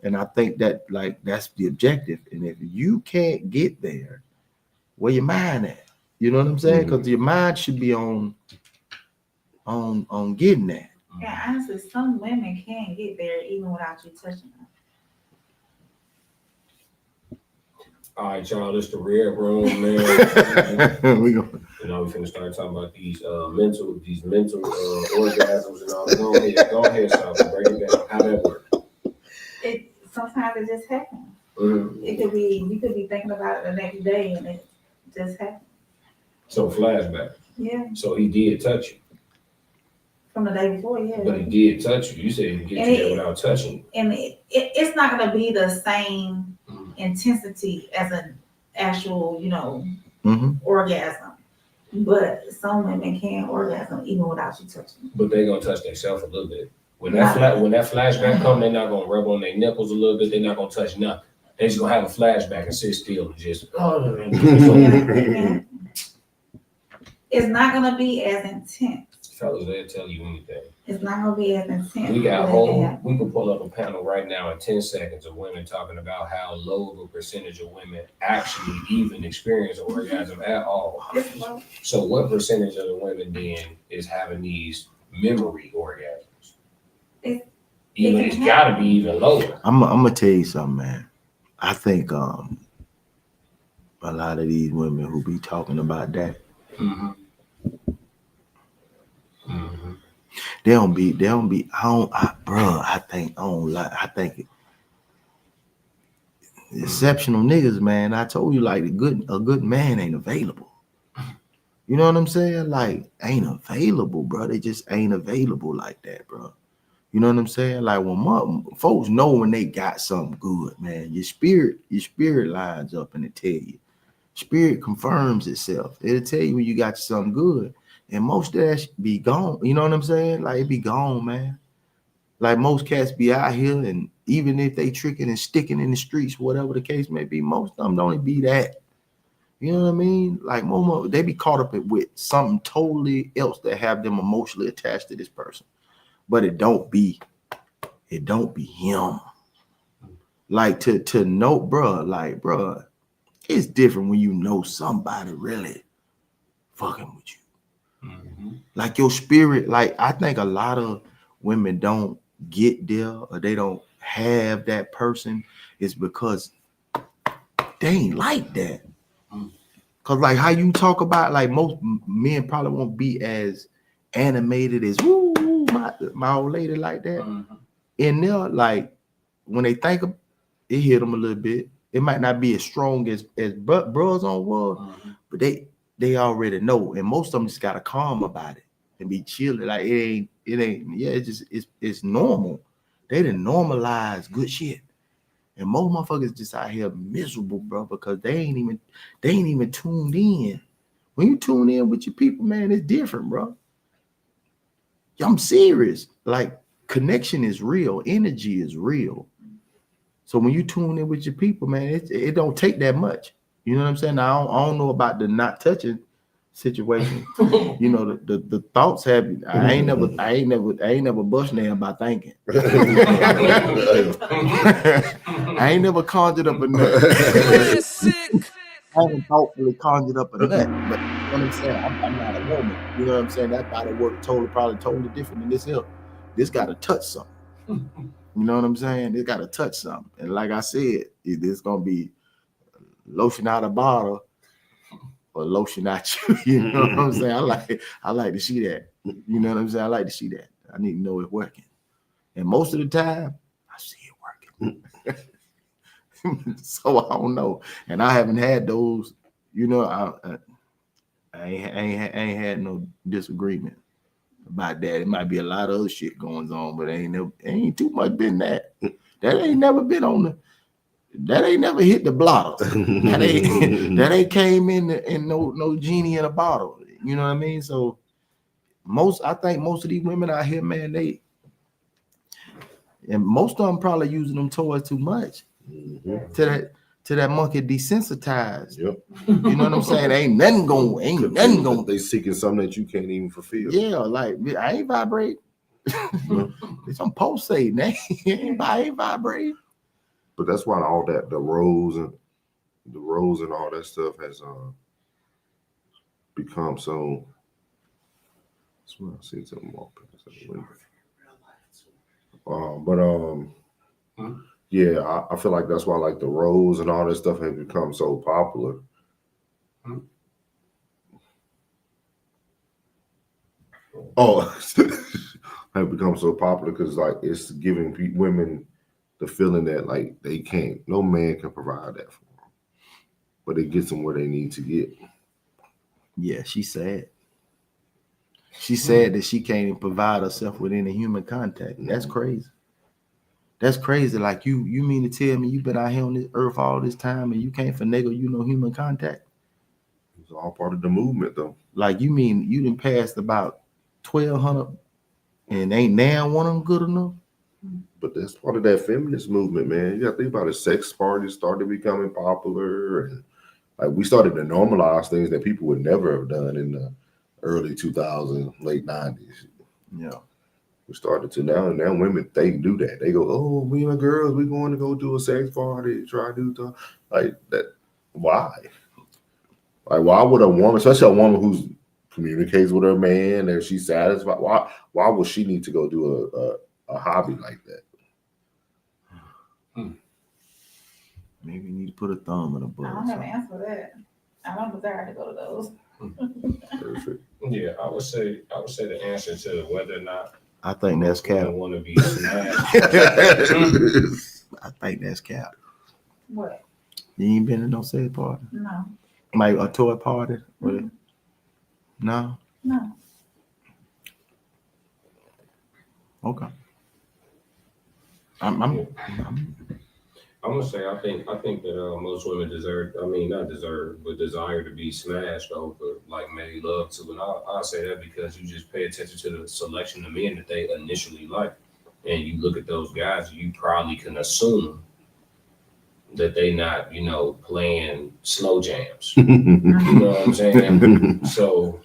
And I think that that's the objective. And if you can't get there, where your mind at? You know what I'm saying? Because your mind should be on getting that. Yeah, honestly, some women can get there even without you touching them. All right, y'all, this the Red Room, man. We finna start talking about these mental orgasms and all. Go ahead, Sal, break it down. How that works. Sometimes sometimes it just happens. Mhm. It could be, you could be thinking about it the next day and it just happened. So flashback. Yeah, So he did touch you, from the day before, yeah. but he did touch you. You said he get And you there without touching you. And it's not gonna be the same intensity as an actual, orgasm. But some women can orgasm even without you touching. But they gonna touch themselves a little bit. When that flashback come, they're not gonna rub on their nipples a little bit. They're not gonna touch nothing. They just gonna have a flashback and sit still and just. It's not gonna be as intense. Fellas, they'll tell you anything. It's not gonna be as intense. We got but we can pull up a panel right now in 10 seconds of women talking about how low of a percentage of women actually even experience orgasm at all. it's low. So what percentage of the women then is having these memory orgasms? It's gotta be even lower. I'm gonna tell you something, man. I think a lot of these women who be talking about that, Mm-hmm. Mm-hmm. they don't be. I think exceptional niggas, man. I told you, like, a good man ain't available. You know what I'm saying? Like, ain't available, bro. They just ain't available like that, bro. You know what I'm saying? Like, when folks know when they got something good, man, your spirit lines up and it tell you. Spirit confirms itself. It'll tell you when you got something good. And most of that be gone. You know what I'm saying? Like, it be gone, man. Like, most cats be out here, and even if they tricking and sticking in the streets, whatever the case may be, most of them don't be that. You know what I mean? Like, they be caught up with something totally else that have them emotionally attached to this person. But it don't be him. Like, to know, bruh, it's different when you know somebody really fucking with you. Mm-hmm. Like, your spirit, like, I think a lot of women don't get there, or they don't have that person, is because they ain't like that. Cause, like, how you talk about, like, most men probably won't be as animated as my old lady like that. Mm-hmm. In there, like, when they think of it, hit them a little bit. It might not be as strong as bros on wall, but they already know, and most of them just gotta calm about it and be chilling. Like, it ain't. Yeah, it's normal. They done normalize good shit, and most motherfuckers just out here miserable, bro, because they ain't even tuned in. When you tune in with your people, man, it's different, bro. I'm serious. Like, connection is real, energy is real. So when you tune in with your people, man, it don't take that much. You know what I'm saying? Now, I don't know about the not touching situation. You know, the thoughts have. I ain't never bust nail by thinking. I ain't never conjured up a nut. I haven't thoughtfully conjured up a nut, but you know what I'm saying? I'm not a woman. You know what I'm saying? That body work probably totally different than this here. This got to touch something. You know what I'm saying? It got to touch something. And like I said, it's gonna be lotion out of bottle or lotion out you. You know what I'm saying? I like to see that. You know what I'm saying? I like to see that. I need to know it's working. And most of the time, I see it working. So I don't know. And I haven't had those, you know, I ain't had no disagreement about that. It might be a lot of other shit going on, but ain't too much been that. That ain't never been that ain't never hit the blotter. that ain't came in no genie in a bottle. You know what I mean? So I think most of these women out here, man, and most of them probably using them toys too much. To that monkey desensitized. Yep. You know what I'm saying? Ain't nothing going. They seeking something that you can't even fulfill. Yeah, like, I ain't vibrate. It's on pulsate, man. I ain't vibrate. But that's why all that the rose and all that stuff has become so. That's when I see something walk past that window. Yeah, I feel like that's why, like, the rose and all that stuff has become so popular. Oh, have become so popular because, like, it's giving women the feeling that like they can't, no man can provide that for them, but it gets them where they need to get. Yeah, she said. She said that she can't even provide herself with any human contact. That's crazy. That's crazy. Like you mean to tell me you been out here on this earth all this time and you can't finagle you no human contact? It's all part of the movement, though. Like you mean you done passed about 1,200 and ain't now one of them good enough? But that's part of that feminist movement, man. You got to think about it. Sex parties started becoming popular, and like we started to normalize things that people would never have done in the early 2000s, late 90s. Yeah. We started to now women, they do that. They go, oh, we and girls, we going to go do a sex party, try to do stuff like that. Why? Like, why would a woman, especially a woman who's communicates with her man and she's satisfied, why would she need to go do a hobby like that? Maybe you need to put a thumb in a butt. I don't have an answer for that. I don't desire to go to those. Perfect. Yeah, I would say the answer to whether or not I think that's I cap. want to be smashed. I think that's cap. What? You ain't been to no sex party? No, Like a toy party? No? no. Okay. I'm I'm gonna say I think that most women desire to be smashed over, like, made love to, and I say that because you just pay attention to the selection of men that they initially like, and you look at those guys, you probably can assume that they not, playing slow jams. You know what I'm saying? So,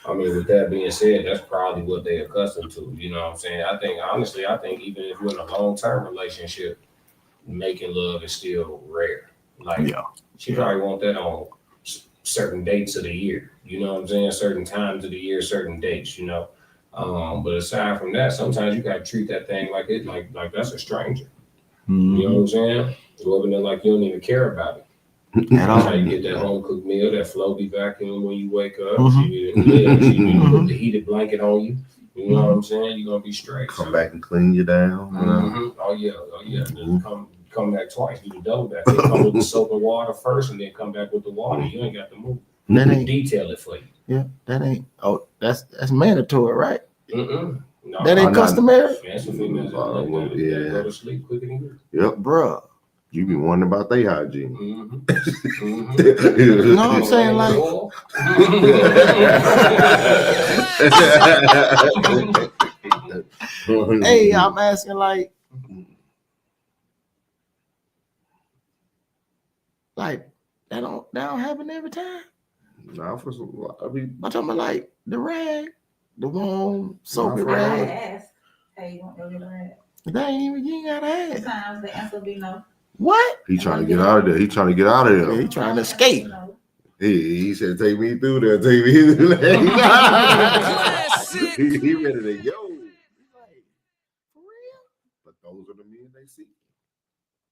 I mean, with that being said, that's probably what they're accustomed to. You know what I'm saying? I think even if you're in a long-term relationship, making love is still rare. Like, she probably want that on certain dates of the year. You know what I'm saying? Certain times of the year, certain dates. But aside from that, sometimes you gotta treat that thing like that's a stranger. You know what I'm saying? Over there, like you don't even care about it. That's how you get that home cooked meal, that floaty vacuum when you wake up. She put the heated blanket on you. You know what I'm saying? You're gonna be straight. Come back and clean you down. Oh yeah. Just come back twice. Do the double back. They come with the soap and water first, and then come back with the water. You ain't got to move. That ain't Detail it for you. Yeah, that ain't. Oh, that's mandatory, right? No, That ain't customary. That's what females that go to sleep quicker than you. Yep, Bruh. You be wondering about their hygiene. You know what I'm saying? Like, hey, I'm asking like that don't happen every time. Now for some, I mean, I'm talking about like the rag, the warm soapy I rag. ask, hey, you want to go get a rag? That ain't even, you ain't gotta ask. Sometimes the answer be no. What? he trying to get out of there. He trying to get out of Yeah, there. he trying to escape. No. He said, "Take me through there. Take me through there." he ready to go. But those are the men they see.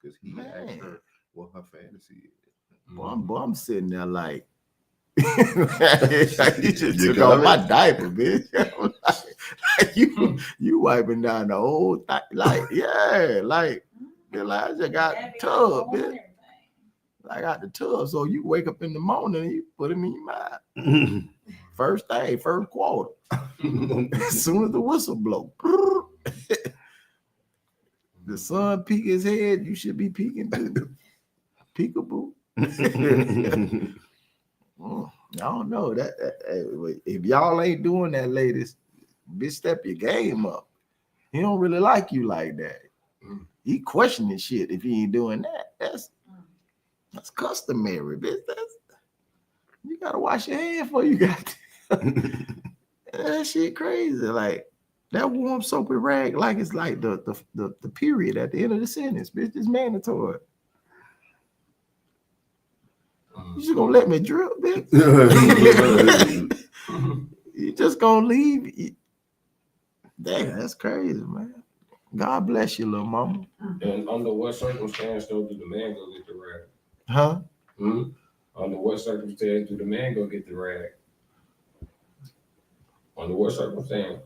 Because he asked her what her fantasy is. Boy, I'm sitting there like, you just took off my diaper, bitch. like you wiping down the whole thing. Like, yeah, like Elijah got the tub, bitch. I got the tub. So you wake up in the morning and you put him in your mouth. First thing, first quarter. As soon as the whistle blow. The sun peek his head, you should be peeking too. Peekaboo. I don't know that if y'all ain't doing that, ladies, bitch, step your game up. He don't really like you like that. He questioning shit if he ain't doing that. That's customary, bitch. You gotta wash your hands before you got that shit crazy. Like that warm soapy rag, like it's like the period at the end of the sentence, bitch. It's mandatory. You just gonna let me drip, bitch? You just gonna leave? Damn, that's crazy, man. God bless you, little mama. And under what circumstance though do the man go get the rag? Huh? Under what circumstance do the man go get the rag? Under what circumstance?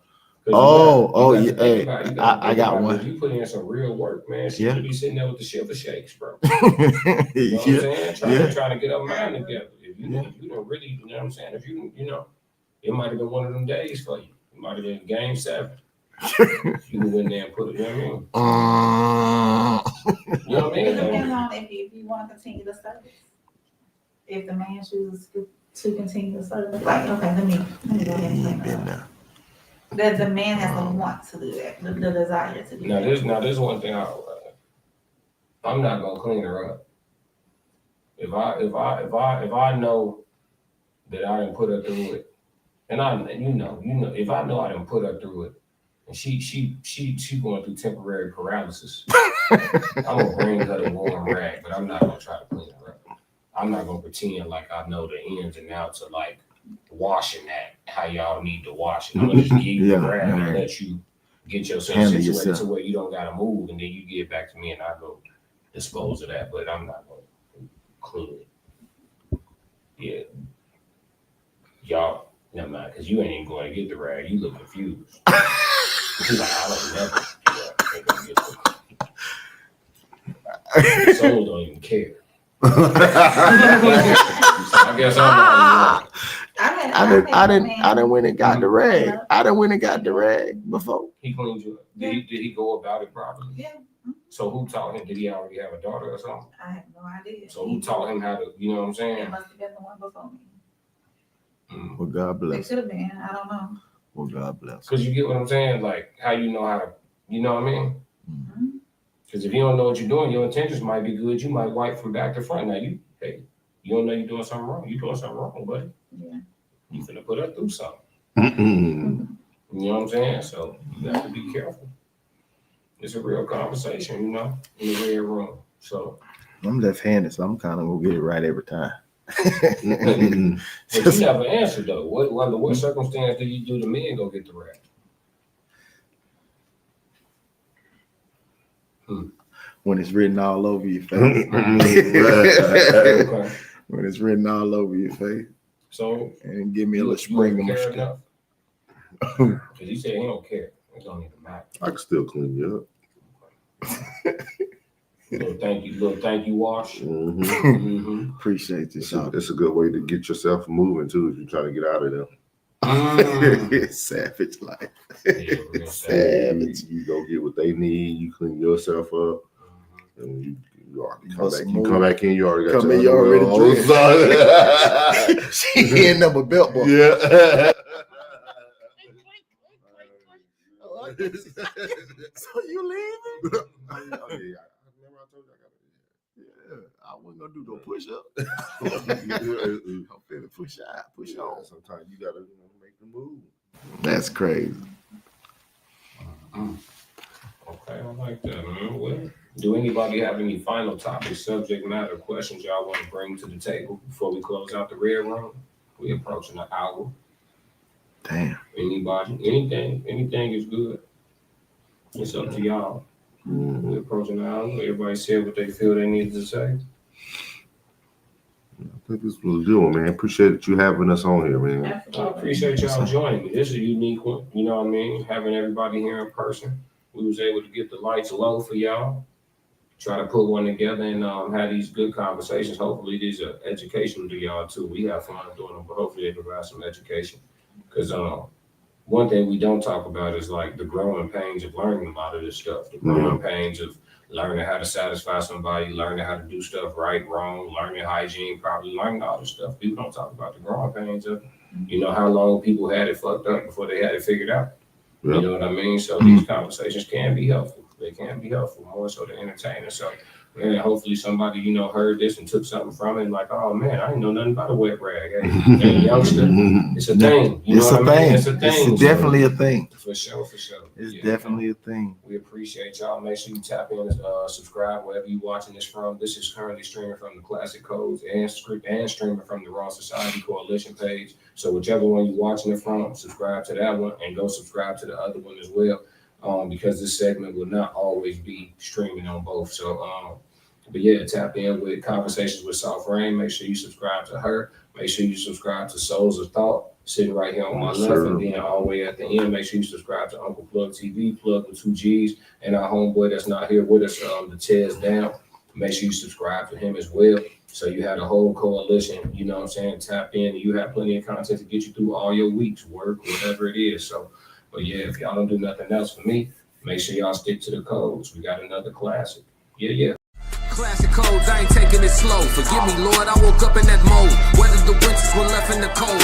Yeah. Hey, I got one. If you put in some real work, man, she could be sitting there with the shiver shakes, bro. You know what I'm saying? Trying to get her mind together. If you don't really, you know what I'm saying? If you know, it might have been one of them days for you. It might have been game 7. You can win there and put it, you know what I mean? You know what I mean? It depends on if you want to continue the service. If the man chooses to continue the service, like, okay, let me go ahead and clean it up. That the man has to want to do that, the desire to do that. Now there's one thing I'm not gonna clean her up. If I know that I didn't put her through it, and you know, if I know I didn't put her through it, and she going through temporary paralysis, I'm gonna bring her the warm rag, but I'm not gonna try to clean her up. I'm not gonna pretend like I know the ins and outs of like washing that, how y'all need to wash it. I'm gonna just give you the rag and let you get yourself situated to where you don't gotta move, and then you get back to me and I go dispose of that, but I'm not gonna clean it. Yeah. Y'all, never mind, because you ain't even going to get the rag. You look confused. He's like, I don't never ain't gonna get the soul don't even care. So I guess I didn't win and got the rag. I done went and got the rag before. He cleaned you up. Did he go about it properly? Yeah. So who taught him? Did he already have a daughter or something? I have no idea. So who taught him how to, you know what I'm saying? It must have been the one before me. Well, God It bless. could have been. I don't know. Well, God bless. Because you get what I'm saying? Like, how you know how to, you know what I mean? Mm-hmm. Because if you don't know what you're doing, your intentions might be good. You might wipe from back to front. Now, you don't know you're doing something wrong. You're doing something wrong, buddy. Yeah. You finna put her through something. Mm-mm. You know what I'm saying? So you have to be careful. It's a real conversation, you know, in the red room. So I'm left-handed, so I'm kind of gonna get it right every time. but you never answered though. Under what circumstance did you do the men go get the rag? When it's written all over your face. Okay. When it's written all over your face. So And give me a you little spring in my care step. enough? Because he said he don't care. It don't even matter. I can still clean you up. Little thank you wash. Mm-hmm. Mm-hmm. Appreciate this. It's a good way to get yourself moving too if you're trying to get out of there. Savage life. Yeah, real Savage. You go get what they need. You clean yourself up, and you already come Bust back. some You more. come back in. You already got Come your in, you already underwear on. She end up a belt buckle. Yeah. So you leaving? I remember I told you I wasn't gonna do no push up. I'm finna push out, push on. Sometimes you gotta make the move. That's crazy. Okay, I like that, man. Well, do anybody have any final topics, subject matter, questions y'all want to bring to the table before we close out the red room? We approaching an hour. Damn. Anybody, anything is good. It's up to y'all. We approaching an hour. Everybody said what they feel they need to say. I think this was a good one, man. Appreciate you having us on here, man. I appreciate y'all joining me. This is a unique one. You know what I mean? Having everybody here in person. We was able to get the lights low for y'all. Try to put one together and have these good conversations. Hopefully these are educational to y'all too. We have fun doing them, but hopefully they provide some education. Because one thing we don't talk about is like the growing pains of learning a lot of this stuff. The growing pains of learning how to satisfy somebody, learning how to do stuff right, wrong, learning hygiene, probably learning all this stuff. People don't talk about the growing pains of it. You know how long people had it fucked up before they had it figured out. You know what I mean? So these conversations can be helpful. They can be helpful, more so to entertain us. So man, hopefully somebody, heard this and took something from it and like, oh man, I didn't know nothing about a wet rag. Hey, youngster, it's a thing. You know what I mean? It's a thing. It's definitely a thing. For sure. It's definitely a thing. We appreciate y'all. Make sure you tap in and subscribe wherever you're watching this from. This is currently streaming from the Classic Codes and streaming from the Raw Society Coalition page. So whichever one you're watching it from, subscribe to that one and go subscribe to the other one as well. Because this segment will not always be streaming on both. So, but yeah, tap in with Conversations with Soft Rain. Make sure you subscribe to her. Make sure you subscribe to Souls of Thought. sitting right here on my Yes, left, sir. and then all the way at the end, make sure you subscribe to Uncle Plug TV, Plug with 2 G's, and our homeboy that's not here with us, the Tez Down. Make sure you subscribe to him as well. So you have the whole coalition, you know what I'm saying, tap in, and you have plenty of content to get you through all your weeks, work, whatever it is. So, but yeah, if y'all don't do nothing else for me, make sure y'all stick to the codes. We got another classic. Yeah. Classic codes, I ain't taking it slow. Forgive me, Lord, I woke up in that mode. Weathered the winters, we're left in the cold.